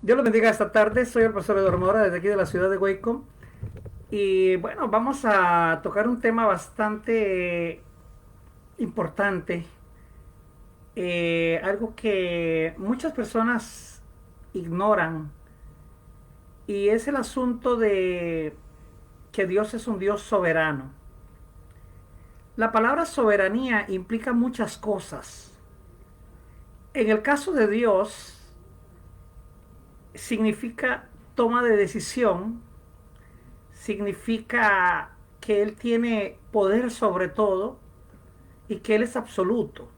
Dios los bendiga esta tarde. Soy el profesor Eduardo Mora desde aquí de la ciudad de Waco. Y bueno, vamos a tocar un tema bastante importante. Algo que muchas personas ignoran. Y es el asunto de que Dios es un Dios soberano. La palabra soberanía implica muchas cosas. En el caso de Dios, significa toma de decisión, significa que Él tiene poder sobre todo y que Él es absoluto.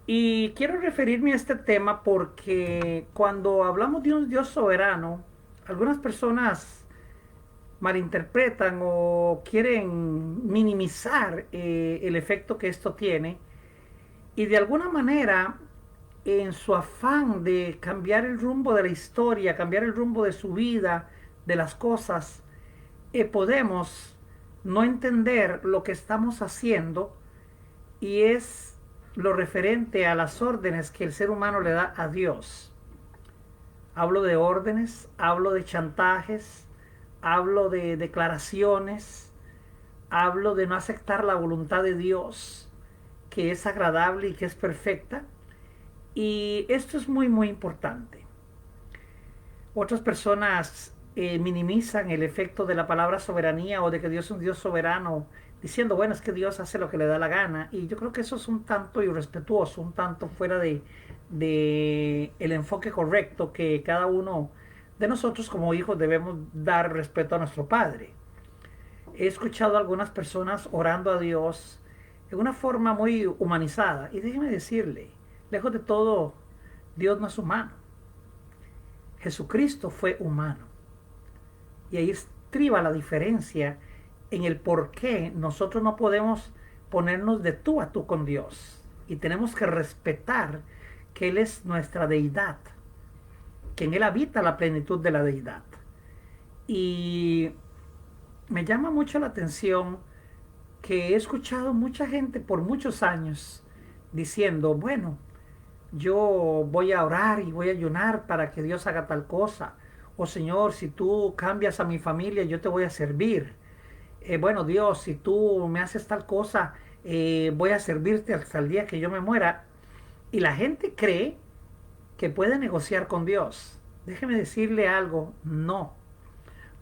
Y quiero referirme a este tema porque cuando hablamos de un Dios soberano, algunas personas malinterpretan o quieren minimizar el efecto que esto tiene y de alguna manera en su afán de cambiar el rumbo de la historia, cambiar el rumbo de su vida, de las cosas, podemos no entender lo que estamos haciendo y es lo referente a las órdenes que el ser humano le da a Dios. Hablo de órdenes, hablo de chantajes, hablo de declaraciones, hablo de no aceptar la voluntad de Dios, que es agradable y que es perfecta. Y esto es muy, muy importante. Otras personas minimizan el efecto de la palabra soberanía o de que Dios es un Dios soberano, diciendo, bueno, es que Dios hace lo que le da la gana. Y yo creo que eso es un tanto irrespetuoso, un tanto fuera de el enfoque correcto que cada uno de nosotros como hijos debemos dar respeto a nuestro Padre. He escuchado a algunas personas orando a Dios de una forma muy humanizada. Y déjeme decirle, lejos de todo, Dios no es humano. Jesucristo fue humano. Y ahí estriba la diferencia en el por qué nosotros no podemos ponernos de tú a tú con Dios. Y tenemos que respetar que Él es nuestra deidad, que en Él habita la plenitud de la deidad. Y me llama mucho la atención que he escuchado mucha gente por muchos años diciendo, bueno, yo voy a orar y voy a ayunar para que Dios haga tal cosa. O Señor, si tú cambias a mi familia, yo te voy a servir. Bueno, Dios, si tú me haces tal cosa, voy a servirte hasta el día que yo me muera. Y la gente cree que puede negociar con Dios. Déjeme decirle algo, no.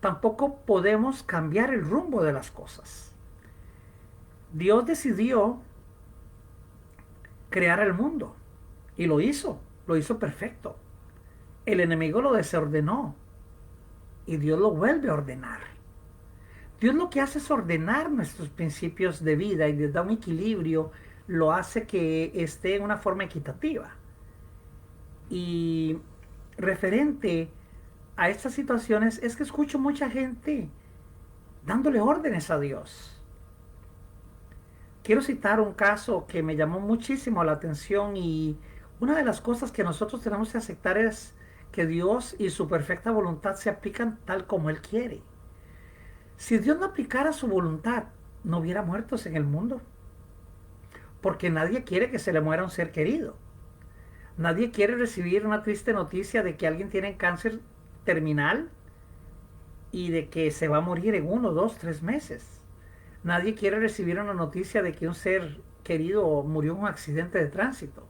Tampoco podemos cambiar el rumbo de las cosas. Dios decidió crear el mundo y lo hizo perfecto. El enemigo lo desordenó y Dios lo vuelve a ordenar. Dios lo que hace es ordenar nuestros principios de vida y les da un equilibrio, lo hace que esté en una forma equitativa. Y referente a estas situaciones es que escucho mucha gente dándole órdenes a Dios. Quiero citar un caso que me llamó muchísimo la atención y una de las cosas que nosotros tenemos que aceptar es que Dios y su perfecta voluntad se aplican tal como Él quiere. Si Dios no aplicara su voluntad, no hubiera muertos en el mundo, porque nadie quiere que se le muera un ser querido. Nadie quiere recibir una triste noticia de que alguien tiene cáncer terminal y de que se va a morir en 1, 2, 3 meses. Nadie quiere recibir una noticia de que un ser querido murió en un accidente de tránsito.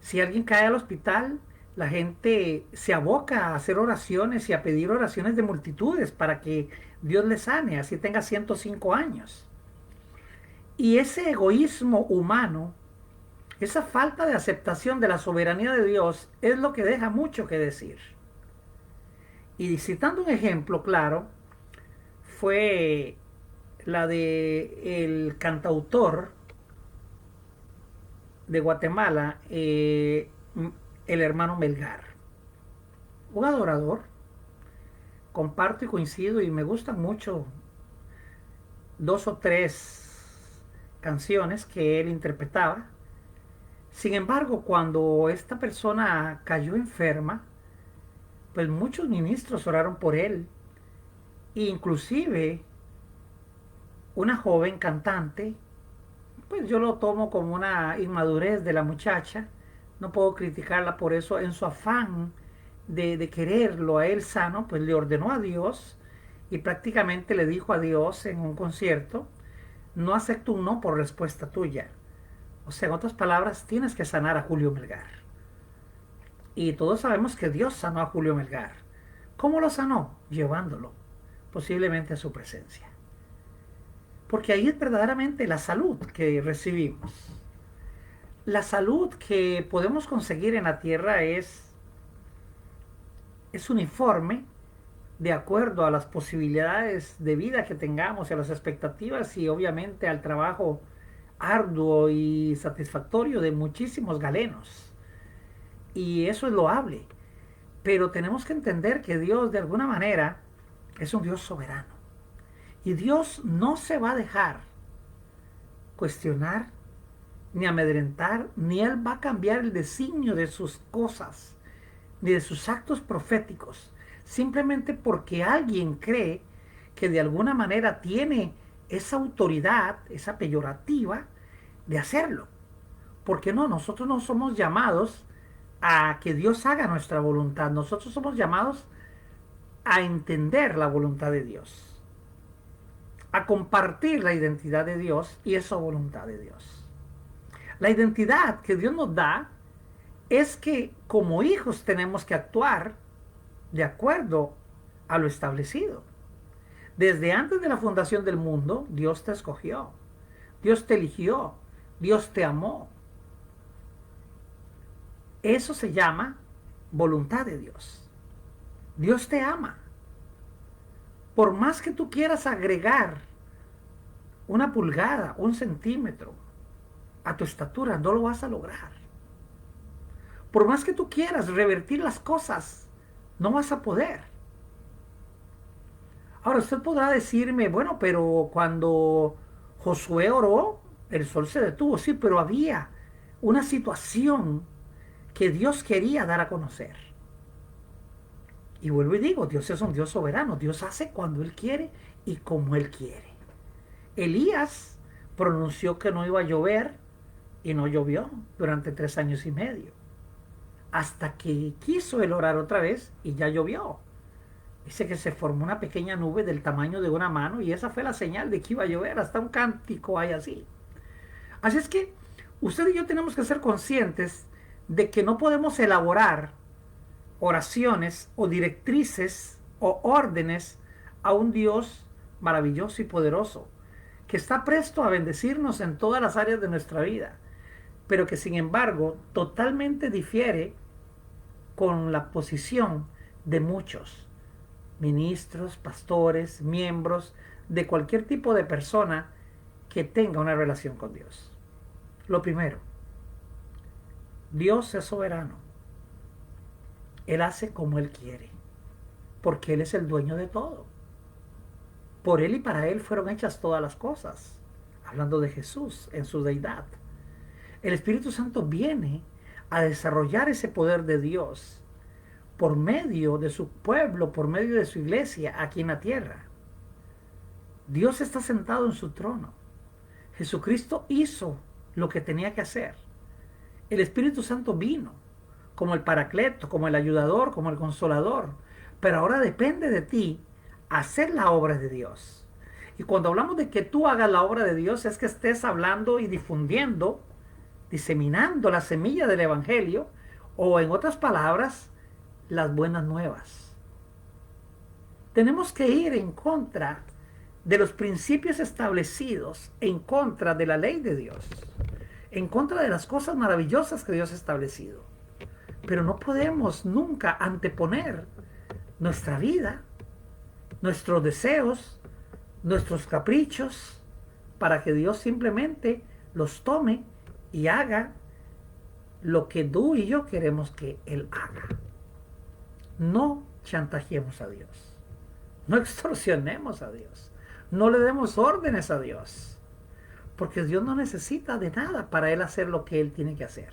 Si alguien cae al hospital, la gente se aboca a hacer oraciones y a pedir oraciones de multitudes para que Dios le sane, así tenga 105 años. Y ese egoísmo humano, esa falta de aceptación de la soberanía de Dios, es lo que deja mucho que decir. Y citando un ejemplo claro, fue la de el cantautor de Guatemala, el hermano Melgar. Un adorador, comparto y coincido y me gustan mucho 2 o 3 canciones que él interpretaba. Sin embargo, cuando esta persona cayó enferma, pues muchos ministros oraron por él. E inclusive una joven cantante, pues yo lo tomo como una inmadurez de la muchacha, no puedo criticarla por eso. En su afán de quererlo a él sano, pues le ordenó a Dios y prácticamente le dijo a Dios en un concierto, no acepto un no por respuesta tuya. O sea, en otras palabras, tienes que sanar a Julio Melgar. Y todos sabemos que Dios sanó a Julio Melgar. ¿Cómo lo sanó? Llevándolo posiblemente a su presencia. Porque ahí es verdaderamente la salud que recibimos. La salud que podemos conseguir en la tierra es uniforme de acuerdo a las posibilidades de vida que tengamos y a las expectativas y obviamente al trabajo arduo y satisfactorio de muchísimos galenos. Y eso es loable. Pero tenemos que entender que Dios de alguna manera es un Dios soberano. Y Dios no se va a dejar cuestionar, ni amedrentar, ni Él va a cambiar el designio de sus cosas, ni de sus actos proféticos, simplemente porque alguien cree que de alguna manera tiene esa autoridad, esa peyorativa, de hacerlo. Porque no, nosotros no somos llamados a que Dios haga nuestra voluntad, nosotros somos llamados a entender la voluntad de Dios, a compartir la identidad de Dios y esa voluntad de Dios. La identidad que Dios nos da es que como hijos tenemos que actuar de acuerdo a lo establecido. Desde antes de la fundación del mundo, Dios te escogió, Dios te eligió, Dios te amó. Eso se llama voluntad de Dios. Dios te ama. Por más que tú quieras agregar una pulgada, un centímetro a tu estatura, no lo vas a lograr. Por más que tú quieras revertir las cosas, no vas a poder. Ahora usted podrá decirme, bueno, pero cuando Josué oró, el sol se detuvo, sí, pero había una situación que Dios quería dar a conocer. Y vuelvo y digo, Dios es un Dios soberano, Dios hace cuando Él quiere y como Él quiere. Elías pronunció que no iba a llover y no llovió durante 3 años y medio. Hasta que quiso él orar otra vez y ya llovió. Dice que se formó una pequeña nube del tamaño de una mano y esa fue la señal de que iba a llover. Hasta un cántico hay así. Así es que usted y yo tenemos que ser conscientes de que no podemos elaborar oraciones o directrices o órdenes a un Dios maravilloso y poderoso que está presto a bendecirnos en todas las áreas de nuestra vida, pero que sin embargo totalmente difiere con la posición de muchos ministros, pastores, miembros de cualquier tipo de persona que tenga una relación con Dios. Lo primero, Dios es soberano. Él hace como Él quiere, porque Él es el dueño de todo. Por Él y para Él fueron hechas todas las cosas, hablando de Jesús en su deidad. El Espíritu Santo viene a desarrollar ese poder de Dios por medio de su pueblo, por medio de su iglesia aquí en la tierra. Dios está sentado en su trono. Jesucristo hizo lo que tenía que hacer. El Espíritu Santo vino como el paracleto, como el ayudador, como el consolador. Pero ahora depende de ti hacer la obra de Dios. Y cuando hablamos de que tú hagas la obra de Dios, es que estés hablando y difundiendo, diseminando la semilla del Evangelio, o en otras palabras, las buenas nuevas. Tenemos que ir en contra de los principios establecidos, en contra de la ley de Dios, en contra de las cosas maravillosas que Dios ha establecido. Pero no podemos nunca anteponer nuestra vida, nuestros deseos, nuestros caprichos, para que Dios simplemente los tome y haga lo que tú y yo queremos que Él haga. No chantajeemos a Dios, no extorsionemos a Dios, no le demos órdenes a Dios, porque Dios no necesita de nada para Él hacer lo que Él tiene que hacer.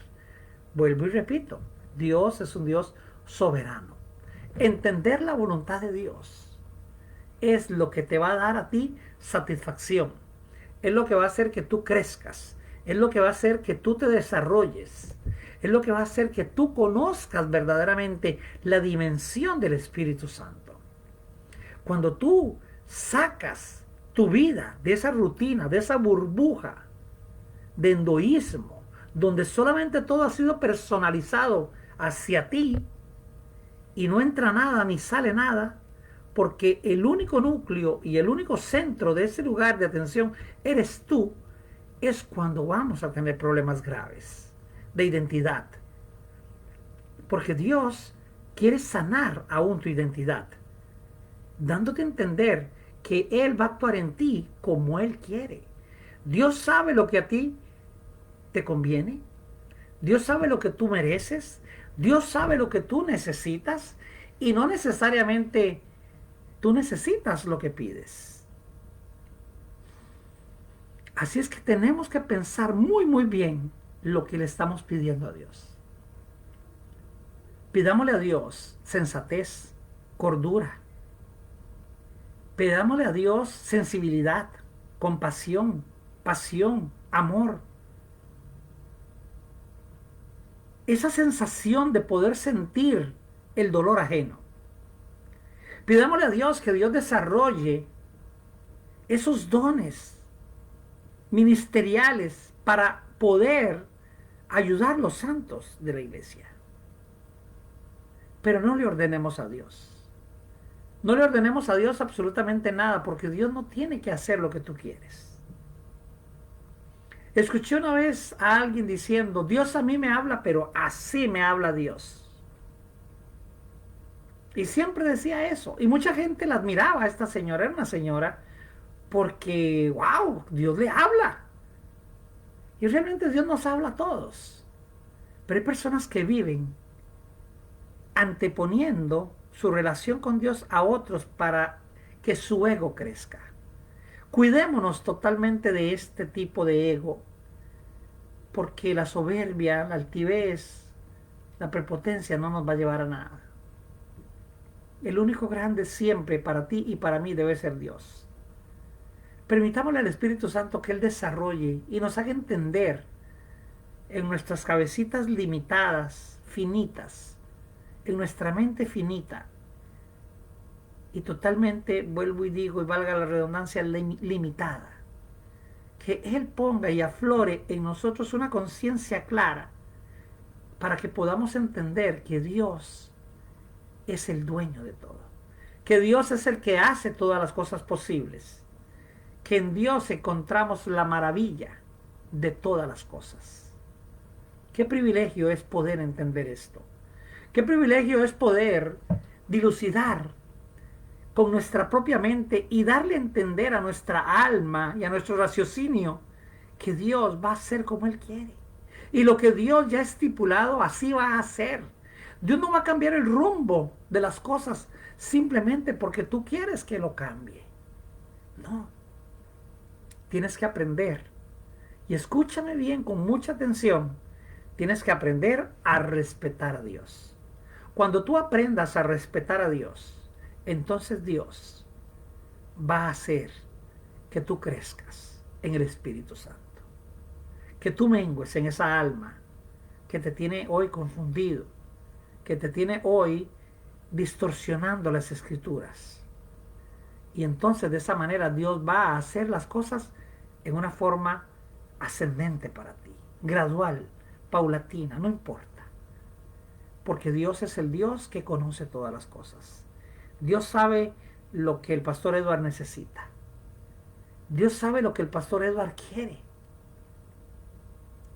Vuelvo y repito, Dios es un Dios soberano. Entender la voluntad de Dios es lo que te va a dar a ti satisfacción, es lo que va a hacer que tú crezcas, es lo que va a hacer que tú te desarrolles, Es lo que va a hacer que tú conozcas verdaderamente la dimensión del Espíritu Santo. Cuando tú sacas tu vida de esa rutina, de esa burbuja de endoísmo, donde solamente todo ha sido personalizado hacia ti y no entra nada ni sale nada, porque el único núcleo y el único centro de ese lugar de atención eres tú, es cuando vamos a tener problemas graves de identidad. Porque Dios quiere sanar aún tu identidad, dándote a entender que Él va a actuar en ti como Él quiere. Dios sabe lo que a ti te conviene. Dios sabe lo que tú mereces. Dios sabe lo que tú necesitas. Y no necesariamente tú necesitas lo que pides. Así es que tenemos que pensar muy, muy bien lo que le estamos pidiendo a Dios. Pidámosle a Dios sensatez, cordura. Pidámosle a Dios sensibilidad, compasión, pasión, amor. Esa sensación de poder sentir el dolor ajeno. Pidámosle a Dios que Dios desarrolle esos dones ministeriales para poder ayudar a los santos de la iglesia. Pero no le ordenemos a Dios. No le ordenemos a Dios absolutamente nada, porque Dios no tiene que hacer lo que tú quieres. Escuché una vez a alguien diciendo, Dios a mí me habla, pero así me habla Dios. Y siempre decía eso. Y mucha gente la admiraba a esta señora. Era una señora porque, wow, Dios le habla. Y realmente Dios nos habla a todos. Pero hay personas que viven anteponiendo su relación con Dios a otros para que su ego crezca. Cuidémonos totalmente de este tipo de ego, porque la soberbia, la altivez, la prepotencia no nos va a llevar a nada. El único grande siempre para ti y para mí debe ser Dios. Permitámosle al Espíritu Santo que Él desarrolle y nos haga entender en nuestras cabecitas limitadas, finitas, en nuestra mente finita y totalmente, vuelvo y digo, y valga la redundancia, limitada. Que Él ponga y aflore en nosotros una conciencia clara para que podamos entender que Dios es el dueño de todo. Que Dios es el que hace todas las cosas posibles. Que en Dios encontramos la maravilla de todas las cosas. Qué privilegio es poder entender esto. Qué privilegio es poder dilucidar con nuestra propia mente y darle a entender a nuestra alma y a nuestro raciocinio que Dios va a hacer como Él quiere. Y lo que Dios ya ha estipulado, así va a hacer. Dios no va a cambiar el rumbo de las cosas simplemente porque tú quieres que lo cambie. No. Tienes que aprender. Y escúchame bien, con mucha atención. Tienes que aprender a respetar a Dios. Cuando tú aprendas a respetar a Dios, entonces Dios va a hacer que tú crezcas en el Espíritu Santo. Que tú mengues en esa alma que te tiene hoy confundido, que te tiene hoy distorsionando las escrituras. Y entonces de esa manera Dios va a hacer las cosas en una forma ascendente para ti, gradual, paulatina, no importa. Porque Dios es el Dios que conoce todas las cosas. Dios sabe lo que el pastor Edward necesita. Dios sabe lo que el pastor Edward quiere.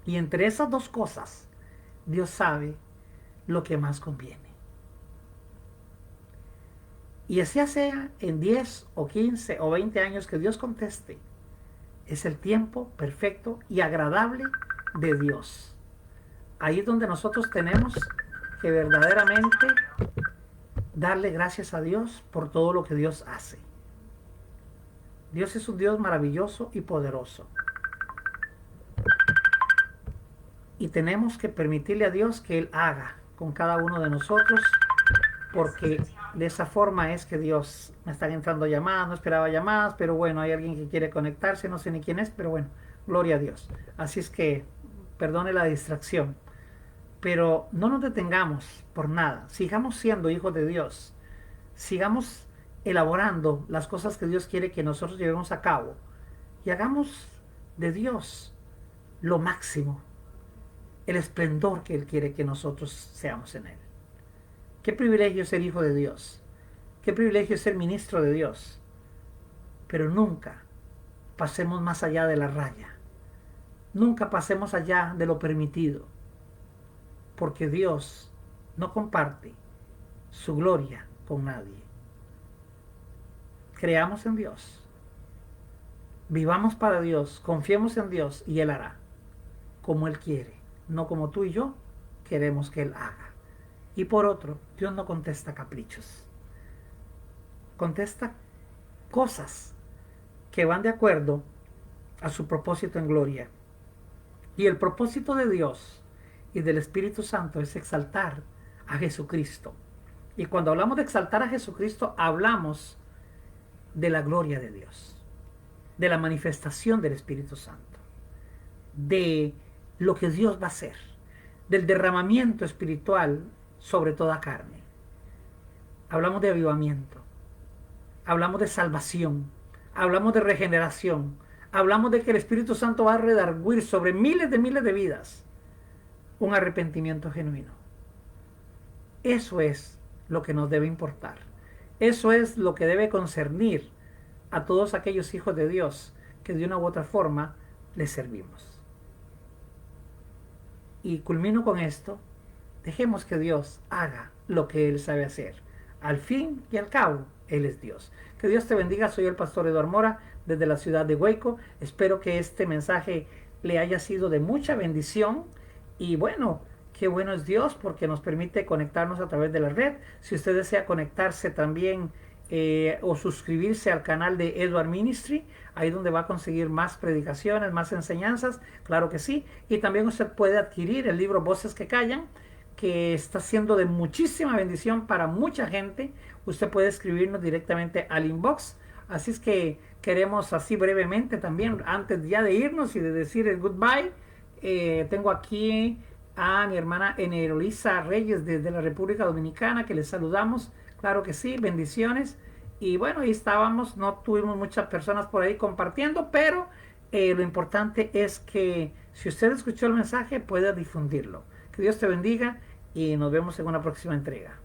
Y entre esas dos cosas, Dios sabe lo que más conviene. Y así sea en 10 o 15 o 20 años que Dios conteste, es el tiempo perfecto y agradable de Dios. Ahí es donde nosotros tenemos que verdaderamente darle gracias a Dios por todo lo que Dios hace. Dios es un Dios maravilloso y poderoso. Y tenemos que permitirle a Dios que Él haga con cada uno de nosotros, porque de esa forma es que Dios, me están entrando llamadas, no esperaba llamadas, pero bueno, hay alguien que quiere conectarse, no sé ni quién es, pero bueno, gloria a Dios. Así es que perdone la distracción. Pero no nos detengamos por nada. Sigamos siendo hijos de Dios. Sigamos elaborando las cosas que Dios quiere que nosotros llevemos a cabo. Y hagamos de Dios lo máximo, el esplendor que Él quiere que nosotros seamos en Él. Qué privilegio ser hijo de Dios. Qué privilegio ser ministro de Dios. Pero nunca pasemos más allá de la raya. Nunca pasemos allá de lo permitido. Porque Dios no comparte su gloria con nadie. Creamos en Dios. Vivamos para Dios. Confiemos en Dios y Él hará como Él quiere. No como tú y yo queremos que Él haga. Y por otro, Dios no contesta caprichos. Contesta cosas que van de acuerdo a su propósito en gloria. Y el propósito de Dios y del Espíritu Santo es exaltar a Jesucristo. Y cuando hablamos de exaltar a Jesucristo, hablamos de la gloria de Dios, de la manifestación del Espíritu Santo, de lo que Dios va a hacer, del derramamiento espiritual sobre toda carne. Hablamos de avivamiento, hablamos de salvación, hablamos de regeneración, hablamos de que el Espíritu Santo va a redarguir sobre miles de vidas un arrepentimiento genuino. Eso es lo que nos debe importar. Eso es lo que debe concernir a todos aquellos hijos de Dios que de una u otra forma les servimos. Y culmino con esto. Dejemos que Dios haga lo que Él sabe hacer. Al fin y al cabo, Él es Dios. Que Dios te bendiga. Soy el pastor Eduardo Mora desde la ciudad de Hueco. Espero que este mensaje le haya sido de mucha bendición. Y bueno, qué bueno es Dios porque nos permite conectarnos a través de la red. Si usted desea conectarse también o suscribirse al canal de Edward Ministry, ahí donde va a conseguir más predicaciones, más enseñanzas, claro que sí. Y también usted puede adquirir el libro Voces que Callan, que está siendo de muchísima bendición para mucha gente. Usted puede escribirnos directamente al inbox. Así es que queremos así brevemente también, antes ya de irnos y de decir el goodbye, tengo aquí a mi hermana Enerolisa Reyes desde la República Dominicana, que les saludamos. Claro que sí, bendiciones. Y bueno, ahí estábamos, no tuvimos muchas personas por ahí compartiendo, pero lo importante es que si usted escuchó el mensaje, pueda difundirlo. Que Dios te bendiga y nos vemos en una próxima entrega.